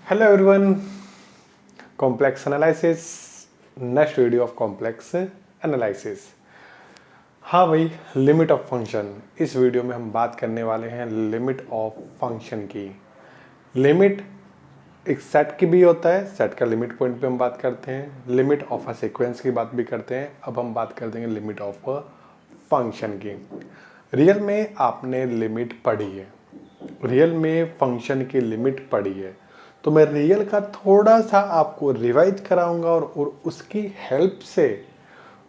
Hello everyone, complex analysis, next video of complex analysis. हाँ भाई, limit of function. इस video में हम बात करने वाले हैं लिमिट ऑफ फंक्शन की। लिमिट एक सेट की भी होता है, सेट का लिमिट पॉइंट पे हम बात करते हैं। लिमिट ऑफ अ सीक्वेंस की बात भी करते हैं। अब हम बात कर देंगे लिमिट ऑफ अ फंक्शन की। रियल में आपने लिमिट पढ़ी है, रियल में फंक्शन की लिमिट पढ़ी है, तो मैं रियल का थोड़ा सा आपको रिवाइज कराऊंगा और उसकी हेल्प से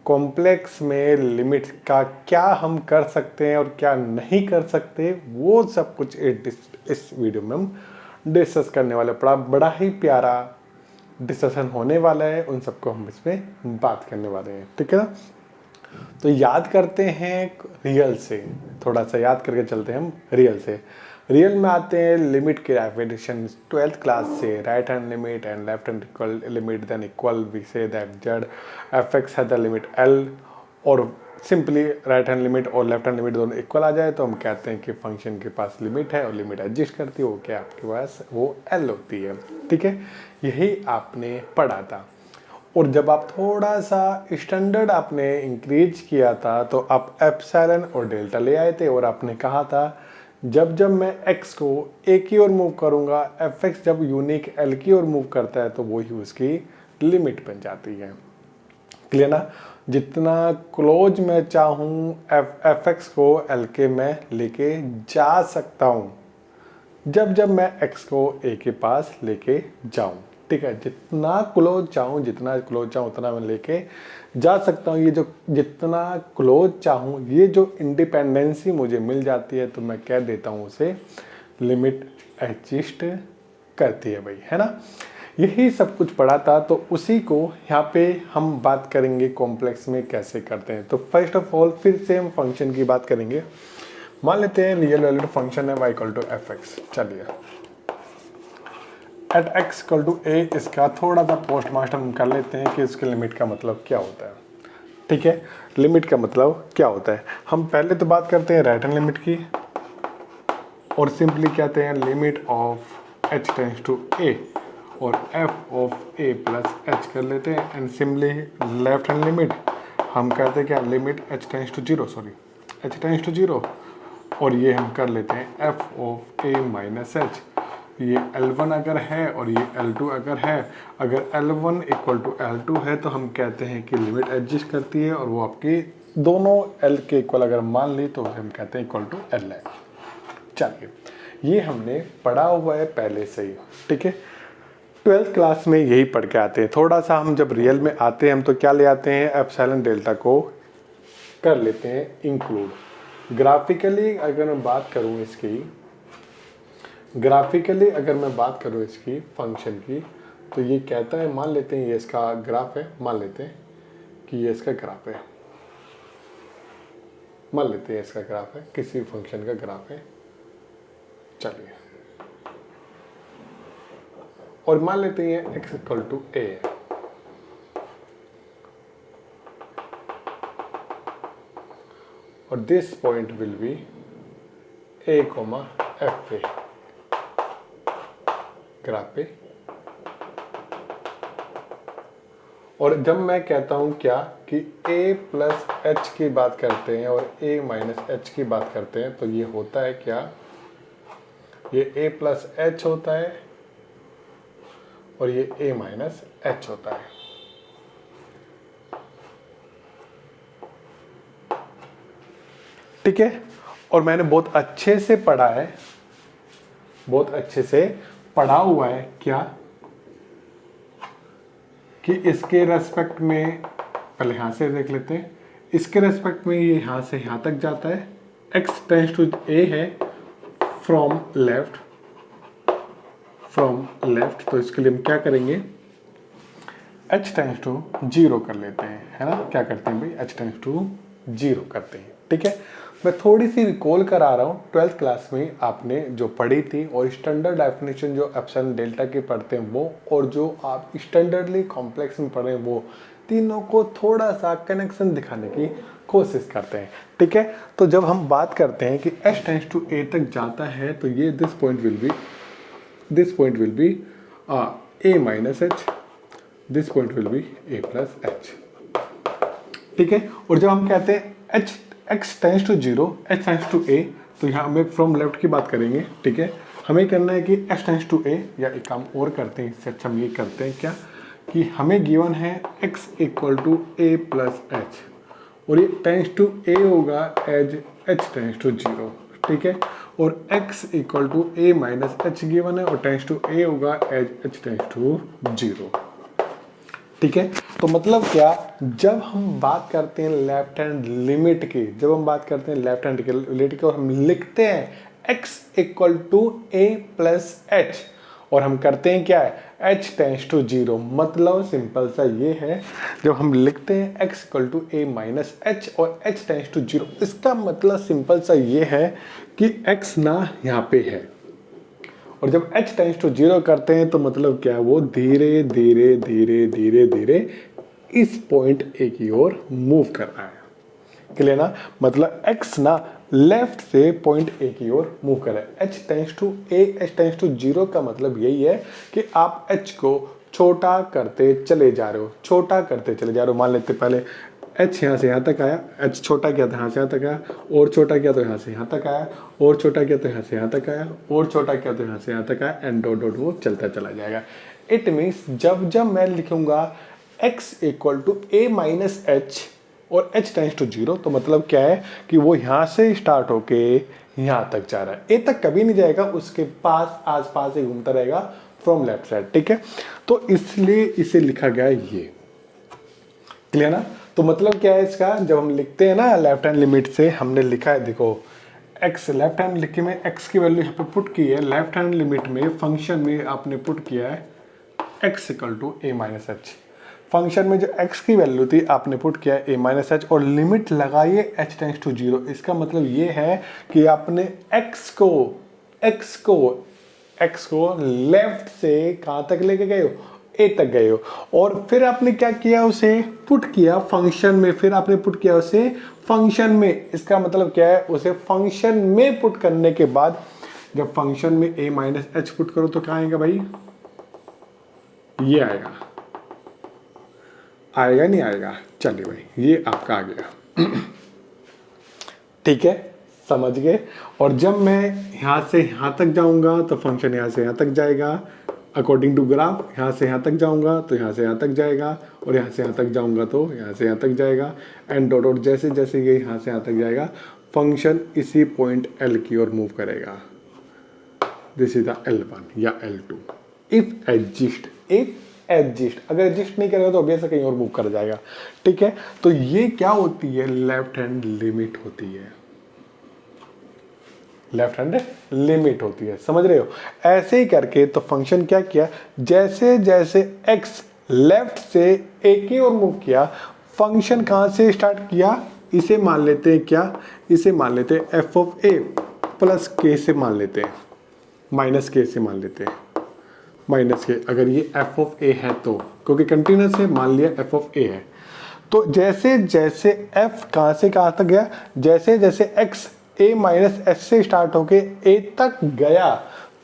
कॉम्प्लेक्स में लिमिट का क्या हम कर सकते हैं और क्या नहीं कर सकते, वो सब कुछ इस वीडियो में हम डिस्कस करने वाले। बड़ा ही प्यारा डिस्कशन होने वाला है, उन सबको हम इसमें बात करने वाले हैं। ठीक है ना? तो याद करते हैं रियल से, थोड़ा सा याद करके चलते हैं हम रियल से। रियल में आते हैं लिमिट के डेफिनेशन 12th क्लास से, right hand limit and left hand equal limit, then equal we say that Z F X है द लिमिट एल, और सिंपली राइट हैंड लिमिट और लेफ्ट हैंड लिमिट दोनों equal आ जाए तो हम कहते हैं कि फंक्शन के पास लिमिट है और लिमिट एडजस्ट करती है वो क्या आपके पास वो एल होती है। ठीक है, यही आपने पढ़ा था। और जब आप थोड़ा सा स्टैंडर्ड आपने इंक्रीज किया था तो आप एप्सिलॉन और डेल्टा ले आए थे और आपने कहा था जब जब मैं x को a की ओर मूव करूंगा, fx जब यूनिक l की ओर मूव करता है तो वो ही उसकी लिमिट बन जाती है। क्लियर ना? जितना क्लोज मैं चाहूँ fx को l के मैं लेके जा सकता हूँ जब जब मैं x को a के पास लेके जाऊँ। ठीक है, जितना क्लोज चाहूँ उतना मैं लेके जा सकता हूँ। ये जो जितना क्लोज चाहूँ, ये जो इंडिपेंडेंसी मुझे मिल जाती है तो मैं कह देता हूँ उसे लिमिट एग्जिस्ट करती है भाई, है ना? यही सब कुछ पढ़ा था, तो उसी को यहाँ पे हम बात करेंगे कॉम्प्लेक्स में कैसे करते हैं। तो फर्स्ट ऑफ ऑल फिर से हम फंक्शन की बात करेंगे। मान लेते हैं रियल वैल्यूड फंक्शन है y equal to f x. चलिए, at x equal to a, इसका थोड़ा सा पोस्ट मास्टर हम कर लेते हैं कि इसके लिमिट का मतलब क्या होता है। ठीक है, लिमिट का मतलब क्या होता है। हम पहले तो बात करते हैं राइट हैंड लिमिट की और सिंपली कहते हैं limit of h tends to a और f of a plus h कर लेते हैं। And simply left hand limit हम कहते हैं क्या, limit h tends to zero, h tends to zero, और ये हम कर लेते हैं f of a minus h। ये L1 अगर है और ये L2 अगर है, अगर L1 इक्वल टू L2 है तो हम कहते हैं कि लिमिट एडजस्ट करती है और वो आपकी दोनों L के इक्वल अगर मान ली तो हम कहते हैं इक्वल टू L है। चलिए, ये हमने पढ़ा हुआ है पहले से ही। ठीक है, 12th क्लास में यही पढ़ के आते हैं। थोड़ा सा हम जब रियल में आते हैं हम तो क्या ले आते हैं, एप्सिलॉन डेल्टा को कर लेते हैं इंक्लूड। ग्राफिकली अगर मैं बात करूँ इसकी, ग्राफिकली अगर मैं बात करूँ इसकी फंक्शन की, तो ये कहता है, मान लेते हैं ये इसका ग्राफ है, मान लेते हैं कि ये इसका ग्राफ है, मान लेते हैं इसका ग्राफ है, किसी फंक्शन का ग्राफ है। चलिए, और मान लेते हैं ये x इक्वल टू a है, और this point will be a, f पे ग्राफ पे। और जब मैं कहता हूं क्या कि a प्लस एच की बात करते हैं और a माइनस एच की बात करते हैं, तो ये होता है क्या, ये a प्लस एच होता है और ये a माइनस एच होता है। ठीक है, और मैंने बहुत अच्छे से पढ़ा है, बहुत अच्छे से पढ़ा हुआ है क्या, कि इसके रेस्पेक्ट में, पहले यहां से देख लेते हैं, इसके रेस्पेक्ट में ये यहां से यहां तक जाता है, x टेंड्स टू a है फ्रॉम लेफ्ट, तो इसके लिए हम क्या करेंगे, h टेंड्स टू जीरो कर लेते हैं, है ना? क्या करते हैं भाई, h टेंड्स टू जीरो करते हैं। ठीक है, मैं थोड़ी सी रिकॉल करा रहा हूँ, 12th क्लास में आपने जो पढ़ी थी और स्टैंडर्ड डेफिनेशन जो एप्सिलॉन डेल्टा के पढ़ते हैं वो, और जो आप स्टैंडर्डली कॉम्प्लेक्स में पढ़ रहे हैं वो, तीनों को थोड़ा सा कनेक्शन दिखाने की कोशिश करते हैं। ठीक है, तो जब हम बात करते हैं कि h टेंड्स टू a तक जाता है तो ये this point will be a minus H, this point will be a plus H. ठीक है, और जब हम कहते हैं h x tends to 0, h tends to a, तो यहाँ हम एक फ्रॉम लेफ्ट की बात करेंगे। ठीक है, हमें करना है कि h टेंस टू a, या एक काम और करते हैं, इससे अच्छा हम ये करते हैं क्या कि हमें गिवन है x equal to a plus H, और ये टेंस टू a होगा एज h टेंस टू 0। ठीक है, और x equal to a minus H given है, और टेंस टू a होगा एज h टेंस टू 0। ठीक है, तो मतलब क्या, जब हम बात करते हैं लेफ्ट हैंड लिमिट की, जब हम बात करते हैं लेफ्ट हैंड लिमिट की और हम लिखते हैं x equal to a plus H, और हम करते हैं क्या है h टेंस टू 0, मतलब सिंपल सा ये है, जब हम लिखते हैं x equal to a minus H और h टेंस टू 0, इसका मतलब सिंपल सा ये है कि x ना यहाँ पे है, और जब h टेंस टू 0 करते हैं तो मतलब क्या है, वो धीरे धीरे धीरे धीरे धीरे इस पॉइंट a की ओर मूव कर रहा है। क्लियर ना, मतलब x ना लेफ्ट से पॉइंट a की ओर मूव कर रहा है। h tends to a, h tends to 0 का मतलब यही है कि आप h को छोटा करते चले जा रहे हो, छोटा करते चले जा रहे हो। मान लेते पहले h यहाँ से यहाँ तक आया, h छोटा किया तो यहाँ से यहाँ तक आया, और छोटा किया तो यहाँ से यहाँ तक आया, और छोटा किया तो यहाँ से यहाँ तक आया, और छोटा किया तो यहाँ से यहाँ तक आया, एंड डॉट डॉट वो चलता चला जाएगा। इट मीन्स जब जब मैं लिखूंगा x equal to a minus H और h टेंस टू 0, तो मतलब क्या है कि वो यहाँ से स्टार्ट होके यहाँ तक जा रहा है, a तक कभी नहीं जाएगा, उसके पास आस पास ही घूमता रहेगा फ्रॉम लेफ्ट साइड। ठीक है, तो इसलिए इसे लिखा गया ये। क्लियर ना, तो मतलब क्या है इसका, जब हम लिखते हैं ना लेफ्ट हैंड लिमिट से, हमने लिखा है देखो x, लेफ्ट हैंड लिख के मैं x की वैल्यू यहाँ पे पुट की है, लेफ्ट हैंड लिमिट में फंक्शन में आपने पुट किया है x equal to a minus H, function में जो x की वैल्यू थी आपने पुट किया है a माइनस एच, और लिमिट लगाइए h टेंस टू 0। इसका मतलब ये है कि आपने x को लेफ्ट से कहाँ तक लेके गए हो, a तक गए हो, और फिर आपने क्या किया, उसे पुट किया फंक्शन में, फिर आपने पुट किया उसे फंक्शन में। इसका मतलब क्या है, उसे फंक्शन में पुट करने के बाद जब फंक्शन में a माइनस एच पुट करो तो क्या आएगा भाई, ये आएगा, आएगा नहीं आएगा, चलिए भाई ये आपका आ गया। ठीक है, समझ गए। और जब मैं यहाँ से यहाँ तक जाऊंगा तो फंक्शन यहाँ से यहाँ तक जाएगा, अकॉर्डिंग टू ग्राफ। यहाँ से यहाँ तक जाऊंगा तो यहाँ से यहाँ तक जाएगा, और यहाँ से यहाँ तक जाऊंगा तो यहाँ से यहाँ तक जाएगा, एंड डॉट डॉट जैसे जैसे ये यहाँ से यहाँ तक जाएगा, फंक्शन इसी पॉइंट L की ओर मूव करेगा। दिस इज द L1 या L2 इफ एग्जिस्ट, अगर एग्जिस्ट नहीं करेगा तो ऑब्वियसली कहीं और मूव कर जाएगा। ठीक है, तो ये क्या होती है, लेफ्ट हैंड लिमिट होती है, लेफ्ट हैंड लिमिट होती है, समझ रहे हो। ऐसे ही करके तो फंक्शन क्या किया, जैसे जैसे x लेफ्ट से a की ओर मूव किया, फंक्शन कहां से स्टार्ट किया, इसे मान लेते हैं क्या, इसे मान लेते हैं f of a plus k से मान लेते हैं, माइनस k से मान लेते हैं, माइनस के, अगर ये f ऑफ a है तो, क्योंकि कंटिन्यूस है, मान लिया f ऑफ a है, तो जैसे जैसे f कहां से कहां तक गया, जैसे जैसे x a माइनस एच से स्टार्ट होके a तक गया,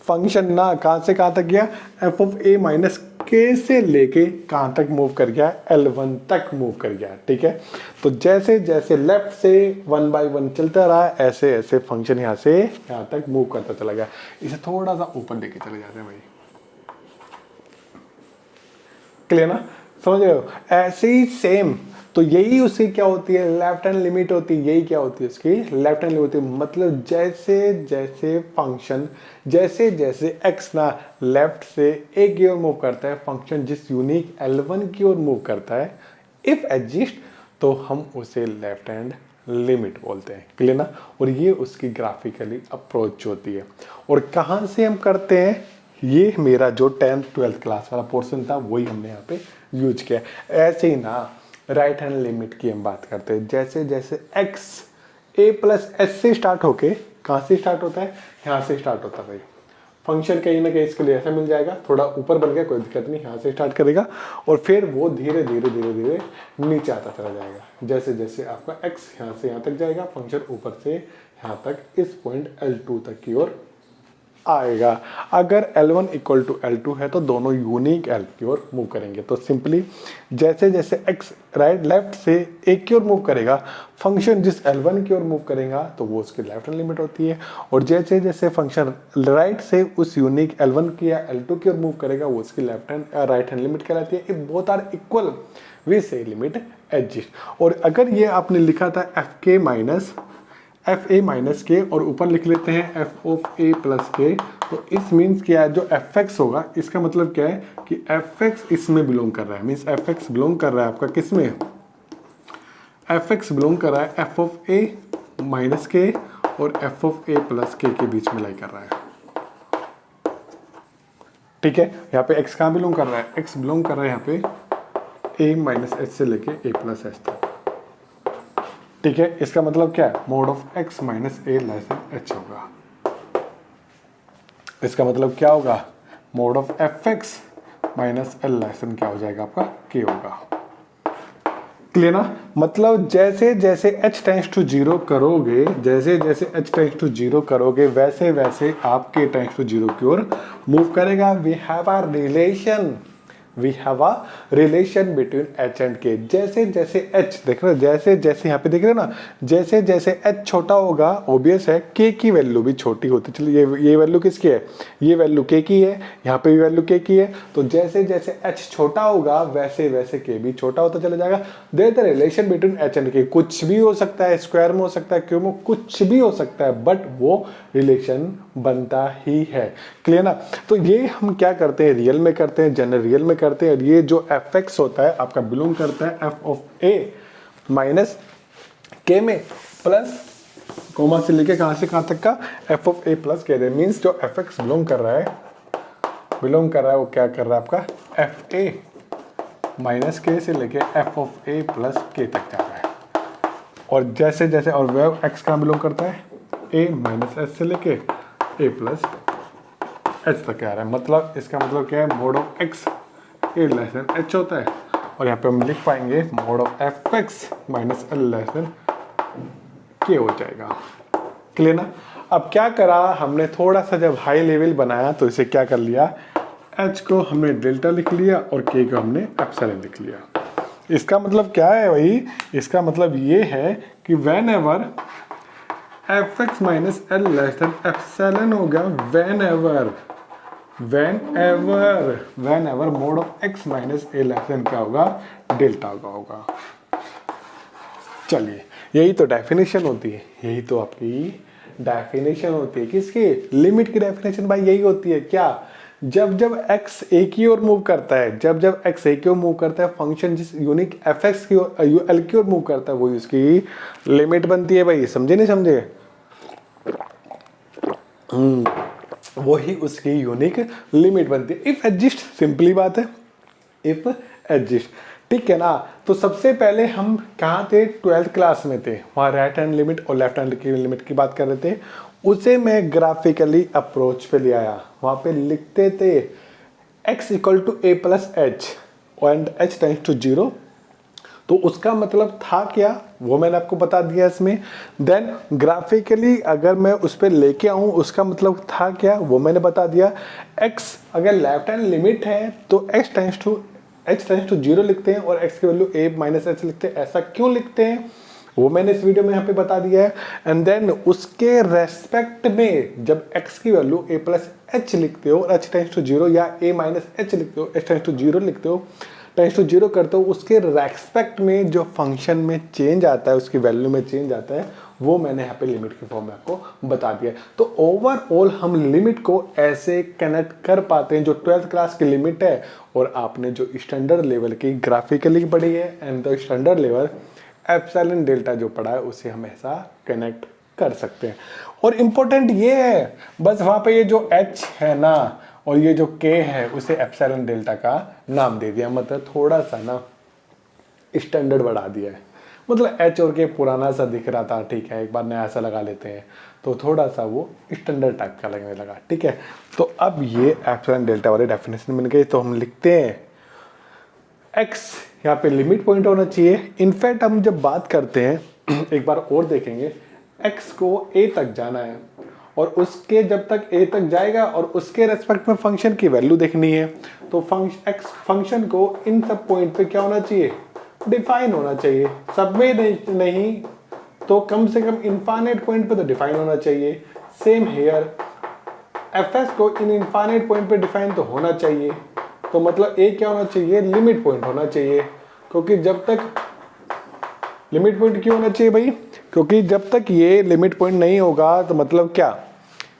फंक्शन ना कहां से कहां तक गया, f of a minus k से लेके कहां तक मूव कर गया, L1 तक मूव कर गया। ठीक है, तो जैसे जैसे लेफ्ट से 1 बाय 1 चलता रहा, ऐसे ऐसे फंक्शन यहां से यहां तक मूव करता चला गया। इसे थोड़ा सा ऊपर लेके चले जाते हैं भाई, क्लियर ना, समझ रहे हो। ऐसे ही सेम, तो यही उसकी क्या होती है, लेफ्ट हैंड लिमिट होती है, यही क्या होती है उसकी लेफ्ट हैंड लिमिट होती है। मतलब जैसे जैसे फंक्शन, जैसे जैसे x ना लेफ्ट से a की ओर मूव करता है, फंक्शन जिस यूनिक L1 की ओर मूव करता है, इफ एग्जिस्ट, तो हम उसे लेफ्ट हैंड लिमिट बोलते हैं। क्लियर ना, और ये उसकी ग्राफिकली अप्रोच होती है। और कहाँ से हम करते हैं, ये मेरा जो 10th 12th क्लास वाला पोर्शन था वही हमने यहाँ पे यूज किया। ऐसे ही ना राइट हैंड लिमिट की हम बात करते हैं, जैसे जैसे x a प्लस एच से स्टार्ट होके कहाँ से स्टार्ट होता है, यहाँ से स्टार्ट होता है भाई। फंक्शन कहीं ना कहीं इसके लिए ऐसा मिल जाएगा, थोड़ा ऊपर बढ़ गया कोई दिक्कत नहीं, यहाँ से स्टार्ट करेगा और फिर वो धीरे धीरे धीरे धीरे नीचे आता चला जाएगा। जैसे जैसे आपका x यहाँ से यहाँ तक जाएगा, फंक्शन ऊपर से यहाँ तक इस पॉइंट L2 तक की ओर आएगा। अगर L1 इक्वल टू L2 है तो दोनों यूनिक L की ओर मूव करेंगे। तो सिंपली जैसे जैसे x राइट लेफ्ट से एक की ओर मूव करेगा, फंक्शन जिस L1 की ओर मूव करेगा तो वो उसकी लेफ्ट हैंड लिमिट होती है, और जैसे जैसे फंक्शन राइट से उस यूनिक L1 की या L2 की ओर मूव करेगा वो उसकी left hand right hand limit कहलाती है। If both are equal we say limit exist. और अगर ये आपने लिखा था एफ ए माइनस के और ऊपर लिख लेते हैं एफ ऑफ ए प्लस के, तो इस मीन्स क्या है, जो एफ एक्स होगा इसका मतलब क्या है कि एफ एक्स इसमें बिलोंग कर रहा है, मीन्स एफ एक्स बिलोंग कर रहा है आपका किसमें, एफ एक्स बिलोंग कर रहा है एफ ऑफ ए माइनस के और एफ ऑफ ए प्लस के बीच में लाई कर रहा है। ठीक है, यहाँ पे एक्स कहाँ बिलोंग कर रहा है, एक्स बिलोंग कर रहा है यहाँ पे ए माइनस एच से लेके ए प्लस एच तक। ठीक है, इसका मतलब क्या है, mode of x minus A less than H होगा। इसका मतलब क्या होगा, mode of F x minus L less than क्या हो जाएगा आपका के होगा। क्लियर ना, मतलब जैसे जैसे h टेंड्स टू जीरो करोगे, जैसे जैसे h टेंड्स टू जीरो करोगे वैसे वैसे आपके टेंड्स टू जीरो की ओर मूव करेगा। We have a relation between h and k। जैसे जैसे h देख रहे हो, जैसे जैसे यहाँ पे देख रहे हो ना, जैसे जैसे h छोटा होगा ऑब्वियस है k की वैल्यू भी छोटी होती चलिए। ये वैल्यू किसकी है, ये वैल्यू k की है, यहाँ पे भी वैल्यू k की है। तो जैसे जैसे h छोटा होगा वैसे वैसे k भी छोटा होता चला जाएगा। There the relation between h and k, कुछ भी हो सकता है, स्क्वायर में हो सकता है, क्यूब में, कुछ भी हो सकता है, बट वो रिलेशन बनता ही है। क्लियर ना, तो ये हम क्या करते हैं, रियल में करते हैं, जनरल रियल में करते हैं। ये जो एफ एक्स होता है आपका बिलोंग करता है एफ ऑफ ए माइनस के में, प्लस कोमा से लेके कहां से कहां तक का, एफ ऑफ ए प्लस के। मीन्स जो एफ एक्स बिलोंग कर रहा है वो क्या कर रहा है आपका एफ ए माइनस के से लेके एफ ऑफ ए प्लस के तक जा रहा है। और जैसे जैसे, और वह एक्स कहां बिलोंग करता है, ए माइनस एच से लेके ए प्लस एच तक आ रहा है। मतलब इसका मतलब क्या है, mode of x A less than H होता है, और यहाँ पे हम लिख पाएंगे mode of F x minus L less than के हो जाएगा। क्लियर ना, अब क्या करा हमने, थोड़ा सा जब हाई लेवल बनाया तो इसे क्या कर लिया, एच को हमने डेल्टा लिख लिया और के को हमने एप्सिलॉन लिख लिया। इसका मतलब क्या है भाई, इसका मतलब ये है कि when ever F x minus L less than epsilon हो गया, when ever mode of x minus A less than क्या होगा, डेल्टा होगा। चलिए, यही तो डेफिनेशन होती है, यही तो आपकी डेफिनेशन होती है। किसकी, लिमिट की डेफिनेशन भाई यही होती है। क्या, जब जब x a की ओर मूव करता है, जब जब x a की ओर मूव करता है, फंक्शन जिस यूनिक एफ एक्स की ओर एल की ओर मूव करता है वही उसकी लिमिट बनती है। भाई समझे नहीं समझे, वही उसकी यूनिक लिमिट बनती है। इफ एग्जिस्ट, सिंपली बात है, इफ एग्जिस्ट। ठीक है ना, तो सबसे पहले हम कहाँ थे, 12th क्लास में थे, वहाँ राइट हैंड लिमिट और लेफ्ट हैंड की लिमिट की बात कर रहे थे। उसे मैं ग्राफिकली अप्रोच पे ले आया, वहाँ पे लिखते थे x equal to A plus H and H tends to zero. तो उसका मतलब था क्या, वो मैंने आपको बता दिया इसमें। देन ग्राफिकली अगर मैं उस पर लेके आऊँ उसका मतलब था क्या, वो मैंने बता दिया। x अगर लेफ्ट हैंड लिमिट है तो x टेंड्स टू जीरो लिखते हैं और x की वैल्यू a माइनस एच लिखते हैं। ऐसा क्यों लिखते हैं वो मैंने इस वीडियो में यहाँ पे बता दिया है। एंड देन उसके रेस्पेक्ट में जब x की वैल्यू a प्लस एच लिखते हो और h टेंड्स टू जीरो, या a माइनस एच लिखते हो, h टेंड्स टू जीरो लिखते हो, टेंड्स टू जीरो करते हो, उसके रेस्पेक्ट में जो फंक्शन में चेंज आता है, उसकी वैल्यू में चेंज आता है, वो मैंने यहाँ पे लिमिट के फॉर्म में आपको बता दिया। तो ओवरऑल हम लिमिट को ऐसे कनेक्ट कर पाते हैं, जो 12th क्लास की लिमिट है और आपने जो स्टैंडर्ड लेवल की ग्राफिकली पढ़ी है and the standard level epsilon delta जो पढ़ा है उसे हम ऐसा कनेक्ट कर सकते हैं। और इम्पोर्टेंट ये है, बस वहाँ पे ये जो h है ना और ये जो k है उसे एप्सिलॉन डेल्टा का नाम दे दिया, मतलब थोड़ा सा ना स्टैंडर्ड बढ़ा दिया है। मतलब h और k पुराना सा दिख रहा था, ठीक है, एक बार नया सा लगा लेते हैं तो थोड़ा सा वो स्टैंडर्ड टाइप का लगने लगा। ठीक है, तो अब ये एप्सिलॉन डेल्टा वाली डेफिनेशन मिल गई, तो हम लिखते हैं x यहाँ पे लिमिट पॉइंट होना चाहिए। इनफैक्ट हम जब बात करते हैं एक बार और देखेंगे, x को a तक जाना है और उसके जब तक ए तक जाएगा और उसके रेस्पेक्ट में फंक्शन की वैल्यू देखनी है, तो फंक्शन को इन सब पॉइंट पे क्या होना चाहिए, डिफाइन होना चाहिए। सब में नहीं तो कम से कम इनफाइनाइट पॉइंट पे तो डिफाइन होना चाहिए। सेम हेयर, एफ को इन इनफाइनाइट पॉइंट पे डिफाइन तो होना चाहिए। तो मतलब ए क्या होना चाहिए, लिमिट पॉइंट होना चाहिए। क्योंकि जब तक लिमिट पॉइंट क्यों होना चाहिए भाई, क्योंकि जब तक ये लिमिट पॉइंट नहीं होगा तो मतलब क्या,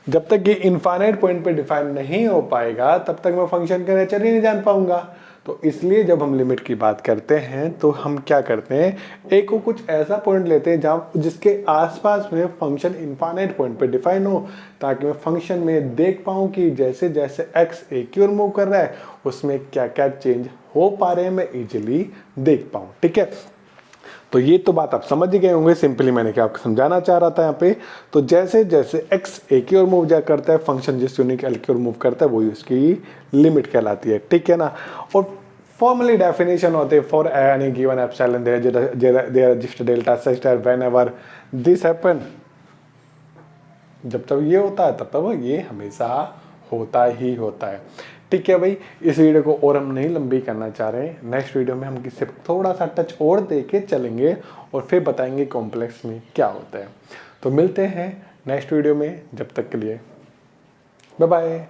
जब तक ये इनफाइनाइट पॉइंट पे डिफाइन नहीं हो पाएगा तब तक मैं फंक्शन का नेचर ही नहीं जान पाऊंगा। तो इसलिए जब हम लिमिट की बात करते हैं तो हम क्या करते हैं, ए को कुछ ऐसा पॉइंट लेते हैं जहाँ जिसके आसपास में फंक्शन इनफाइनाइट पॉइंट पे डिफाइन हो, ताकि मैं फंक्शन में देख पाऊँ कि जैसे जैसे एक्स ए की ओर मूव कर रहा है उसमें क्या क्या चेंज हो पा रहे हैं, मैं इजिली देख पाऊँ। ठीक है, तो ये तो बात आप समझ ही गए होंगे। सिंपली मैंने क्या आपको समझाना चाह रहा था यहाँ पे, तो जैसे जैसे x ए की ओर मूव करता है, फंक्शन जिस यूनिक एल की ओर मूव करता है वही उसकी लिमिट कहलाती है। ठीक है ना। और फॉर्मली डेफिनेशन होते हैं for any given epsilon there just delta such that whenever this happen, जब तक ये होता है तब तक ये हमेशा होता ही होता है। ठीक है भाई, इस वीडियो को और हम नहीं लंबी करना चाह रहे हैं। नेक्स्ट वीडियो में हम किसी थोड़ा सा टच और देके चलेंगे और फिर बताएंगे कॉम्प्लेक्स में क्या होता है। तो मिलते हैं नेक्स्ट वीडियो में, जब तक के लिए बाय बाय।